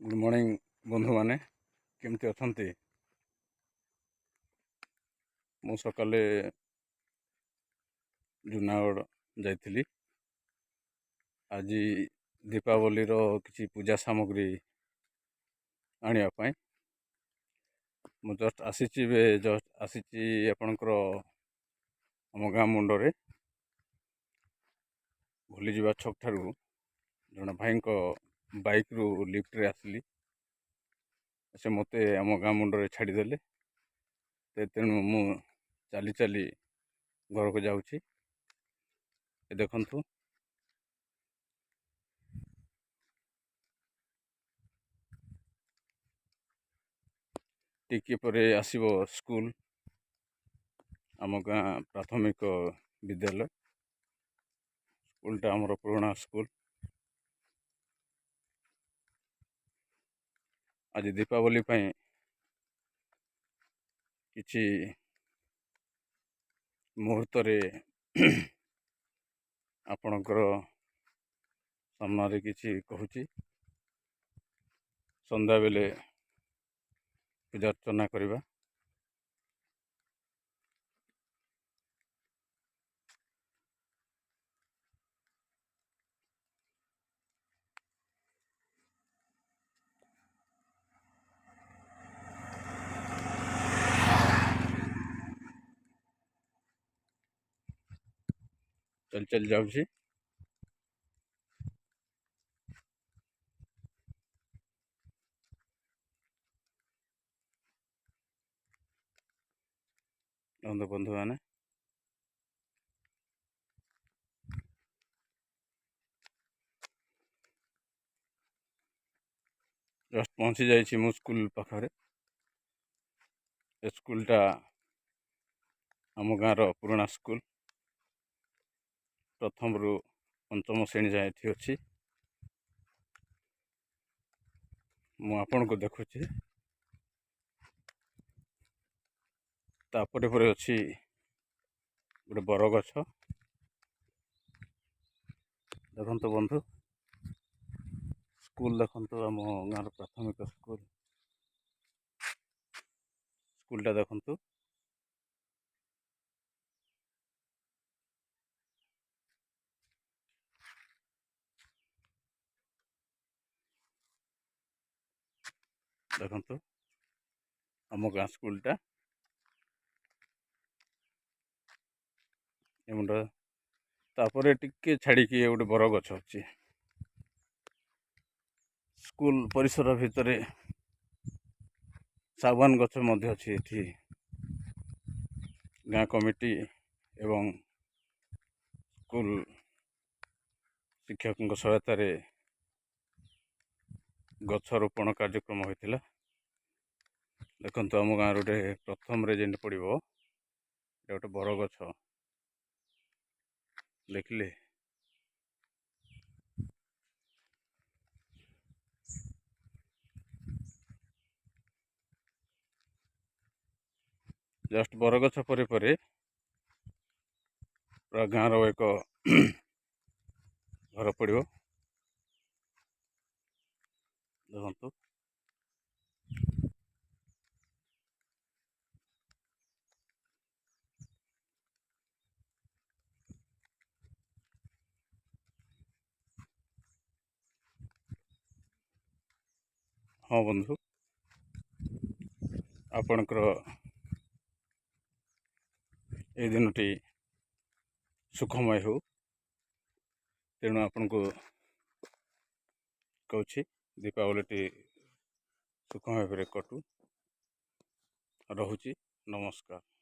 Good morning बंधु माने केमती अछंती। मु सकाले जूनागढ़ जाइथिली। आज दीपावली रो किसी पूजा सामग्री आनिया पाई मु जस्ट आसीची बे जस्ट आसीची आपणकर आम गाँ मुंडरे भूली जीवा छक ठारू जन भाई बाइक रु लिफ्ट रे आसली से मते आम गाँ मुंडरे छाड़ीदेले। तेणु मु चली चली घर को जाऊँगी। देखंतु टिके परे आसीबो स्कूल आम गाँ प्राथमिक विद्यालय। स्कूलटा आमर पुराना स्कूल। आज दीपावली पाई किछि मुहूर्त रे आपणकर सामने किछि कहूची। संध्या बेले पूजा अर्चना करवा। चल चल जाऊँगी। बंधु मैंने जस्ट पहुँची जाइए मो स्कूल पाखरे। स्कूलटा आम गाँव पुराना स्कूल। प्रथम रु पंचम श्रेणी जाए एठी अछि। मु आपन को देखुची तापरे परे अछि गोटे बर गछ। देखंतु बंधु स्कूल देखंतु आम गाँव प्राथमिक स्कूलटा देखंतु। देखंतु आम गाँ स्कूलटा एमुंडा तापरे टिके छाड़ी कि गोटे बर गछ अछि। स्कूल परिसर भितर सागवान गछ मध्य अछि। एठी गाँ कमिटी एवं स्कूल शिक्षक सहायतार गछ रोपण कार्यक्रम होता। देखो आम गाँव गोटे प्रथम जेन पड़ो गोटे बर गछ देखिले जस्ट बरगछ परे परे पूरा गाँव रो एक घर पड़ो। देखो हाँ बंधु आपणकर ए दिनटी सुखमय हो। तेणु आपण को कहूँ दीपावली सुखमय भाव कटू। रहुची नमस्कार।